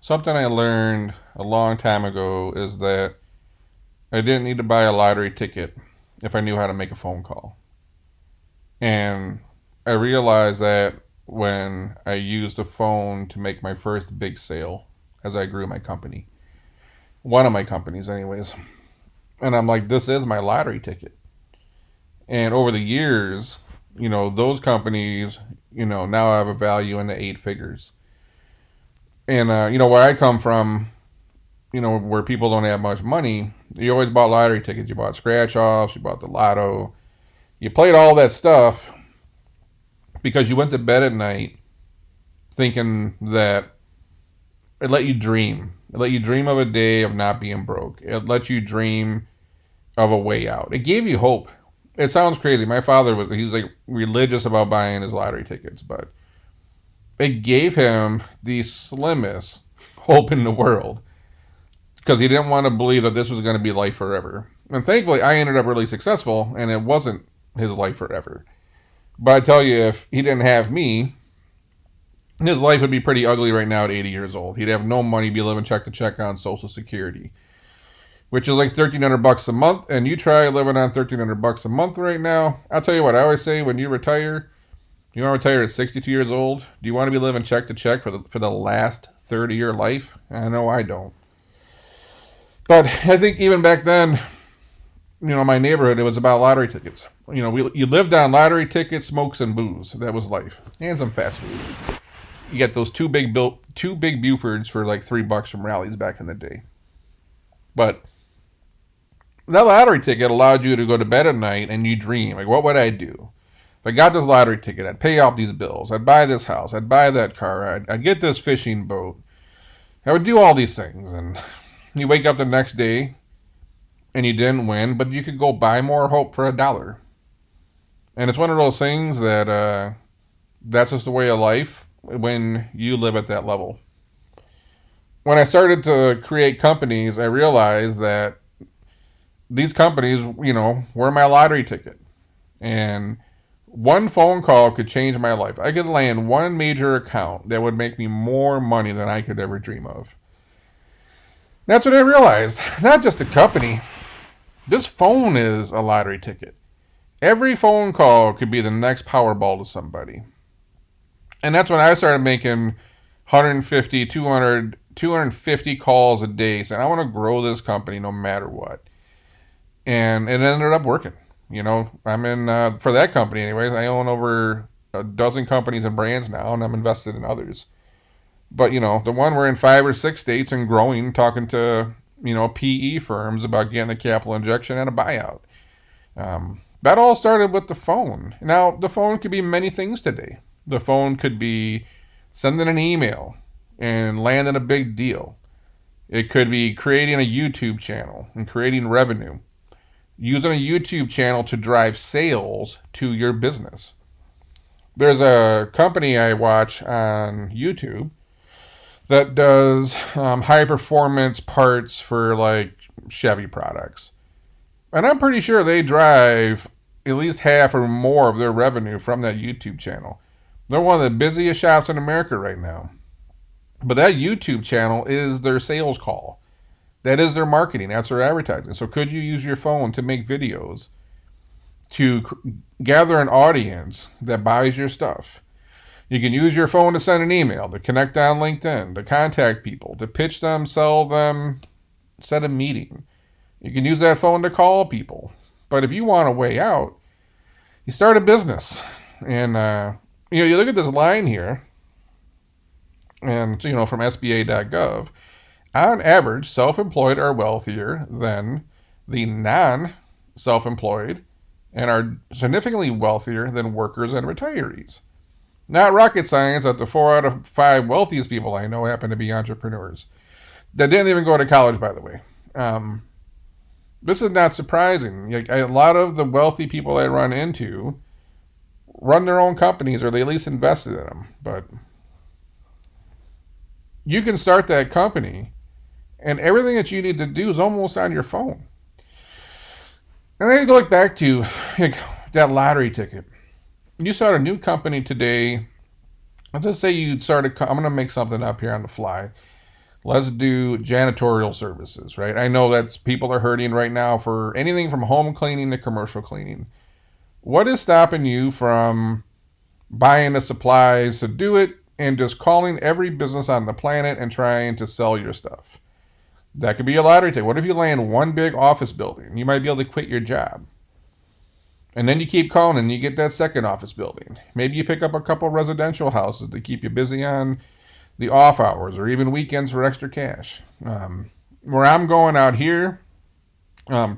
Something I learned a long time ago is that I didn't need to buy a lottery ticket if I knew how to make a phone call. And I realized that when I used the phone to make my first big sale as I grew my company. One of my companies, anyways. And I'm like, this is my lottery ticket. And over the years, those companies, now have a value in the eight figures. And, where I come from, where people don't have much money, you always bought lottery tickets. You bought scratch offs, you bought the lotto, you played all that stuff because you went to bed at night thinking that it let you dream. It let you dream of a day of not being broke. It let you dream of a way out. It gave you hope. It sounds crazy. My father he was like religious about buying his lottery tickets, but it gave him the slimmest hope in the world because he didn't want to believe that this was going to be life forever. And thankfully, I ended up really successful, and it wasn't his life forever. But I tell you, if he didn't have me, his life would be pretty ugly right now at 80 years old. He'd have no money, be living check to check on Social Security, which is like $1,300 a month. And you try living on $1,300 a month right now. I'll tell you what, I always say when you retire, you want to retire at 62 years old? Do you want to be living check to check for the last third of your life? I know I don't. But I think even back then, my neighborhood, it was about lottery tickets. You lived on lottery tickets, smokes, and booze. That was life. And some fast food. You get those two big Bufords for like $3 from Rallies back in the day. But that lottery ticket allowed you to go to bed at night and you dream. Like, what would I do? If I got this lottery ticket, I'd pay off these bills. I'd buy this house. I'd buy that car. I'd get this fishing boat. I would do all these things. And you wake up the next day and you didn't win, but you could go buy more hope for $1. And it's one of those things that that's just the way of life when you live at that level. When I started to create companies, I realized that these companies, were my lottery ticket. And one phone call could change my life. I could land one major account that would make me more money than I could ever dream of. That's what I realized. Not just a company. This phone is a lottery ticket. Every phone call could be the next Powerball to somebody. And that's when I started making 150, 200, 250 calls a day saying, I want to grow this company no matter what. And it ended up working. I'm in, for that company anyways, I own over a dozen companies and brands now, and I'm invested in others. But, the one we're in 5 or 6 states and growing, talking to, PE firms about getting a capital injection and a buyout. That all started with the phone. Now, the phone could be many things today. The phone could be sending an email and landing a big deal. It could be creating a YouTube channel and creating revenue. Using a YouTube channel to drive sales to your business. There's a company I watch on YouTube that does high performance parts for like Chevy products. And I'm pretty sure they drive at least half or more of their revenue from that YouTube channel. They're one of the busiest shops in America right now. But that YouTube channel is their sales call. That is their marketing. That's their advertising. So could you use your phone to make videos to gather an audience that buys your stuff? You can use your phone to send an email, to connect on LinkedIn, to contact people, to pitch them, sell them, set a meeting. You can use that phone to call people. But if you want a way out, you start a business. And, you look at this line here, and, from SBA.gov, on average, self-employed are wealthier than the non-self-employed and are significantly wealthier than workers and retirees. Not rocket science that the 4 out of 5 wealthiest people I know happen to be entrepreneurs. That didn't even go to college, by the way. This is not surprising. A lot of the wealthy people I run into run their own companies, or they at least invested in them. But you can start that company, and everything that you need to do is almost on your phone. And I go back to that lottery ticket. You start a new company today. Let's just say you started, I'm going to make something up here on the fly. Let's do janitorial services, right? I know that people are hurting right now for anything from home cleaning to commercial cleaning. What is stopping you from buying the supplies to do it and just calling every business on the planet and trying to sell your stuff? That could be a lottery ticket. What if you land one big office building? You might be able to quit your job. And then you keep calling and you get that second office building. Maybe you pick up a couple residential houses to keep you busy on the off hours or even weekends for extra cash. Where I'm going out here,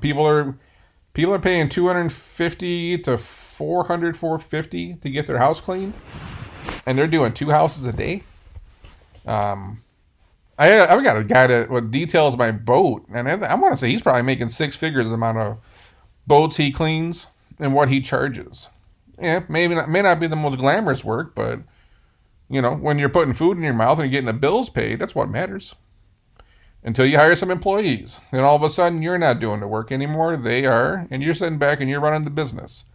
people are paying 250 to 400, 450 to get their house cleaned, and they're doing 2 houses a day. I've got a guy that details my boat, and I want to say he's probably making 6 figures the amount of boats he cleans and what he charges. Yeah, maybe not, may not be the most glamorous work, but when you're putting food in your mouth and you're getting the bills paid, that's what matters. Until you hire some employees, then all of a sudden you're not doing the work anymore. They are, and you're sitting back and you're running the business,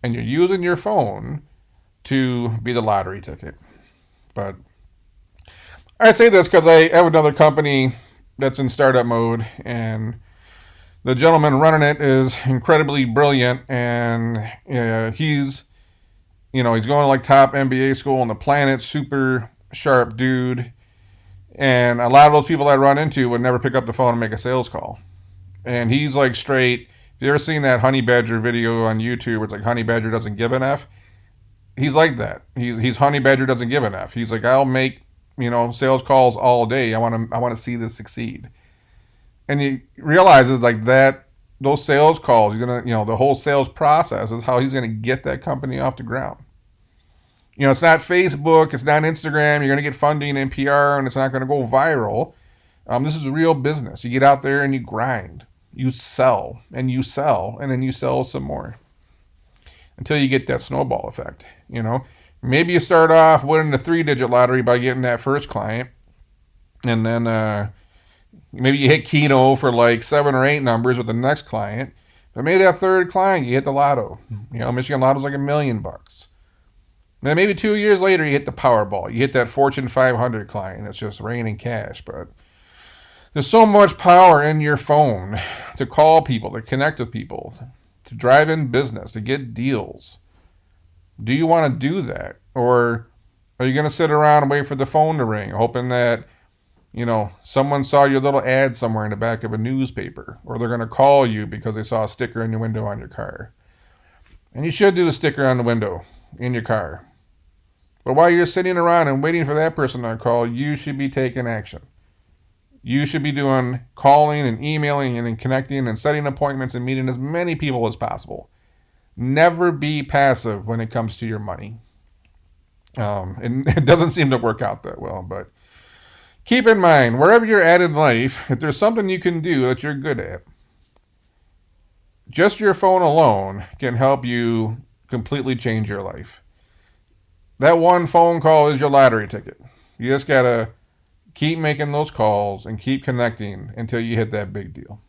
and you're using your phone to be the lottery ticket. But I say this because I have another company that's in startup mode, and the gentleman running it is incredibly brilliant, and he's going to like top MBA school on the planet, super sharp dude. And a lot of those people I run into would never pick up the phone and make a sales call. And he's like straight. If you ever seen that Honey Badger video on YouTube where it's like Honey Badger doesn't give an F? He's like that. He's Honey Badger doesn't give an F. He's like, I'll make sales calls all day. I want to see this succeed. And he realizes like that those sales calls, he's gonna the whole sales process is how he's gonna get that company off the ground. It's not Facebook, it's not Instagram. You're going to get funding and PR, and it's not going to go viral. This is real business. You get out there and you grind. You sell, and then you sell some more until you get that snowball effect. Maybe you start off winning the 3-digit lottery by getting that first client, and then maybe you hit Keno for like 7 or 8 numbers with the next client. But maybe that third client, you hit the lotto. Michigan Lotto's like $1 million. Then maybe 2 years later, you hit the Powerball. You hit that Fortune 500 client. It's just raining cash. But there's so much power in your phone to call people, to connect with people, to drive in business, to get deals. Do you want to do that? Or are you going to sit around and wait for the phone to ring, hoping that, someone saw your little ad somewhere in the back of a newspaper, or they're going to call you because they saw a sticker in your window on your car? And you should do the sticker on the window in your car. But while you're sitting around and waiting for that person to call, you should be taking action. You should be doing calling and emailing and connecting and setting appointments and meeting as many people as possible. Never be passive when it comes to your money. And it doesn't seem to work out that well, but keep in mind, wherever you're at in life, if there's something you can do that you're good at, just your phone alone can help you completely change your life. That one phone call is your lottery ticket. You just got to keep making those calls and keep connecting until you hit that big deal.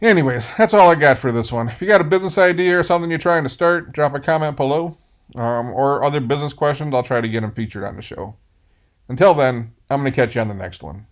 Anyways, that's all I got for this one. If you got a business idea or something you're trying to start, drop a comment below. Or other business questions, I'll try to get them featured on the show. Until then, I'm going to catch you on the next one.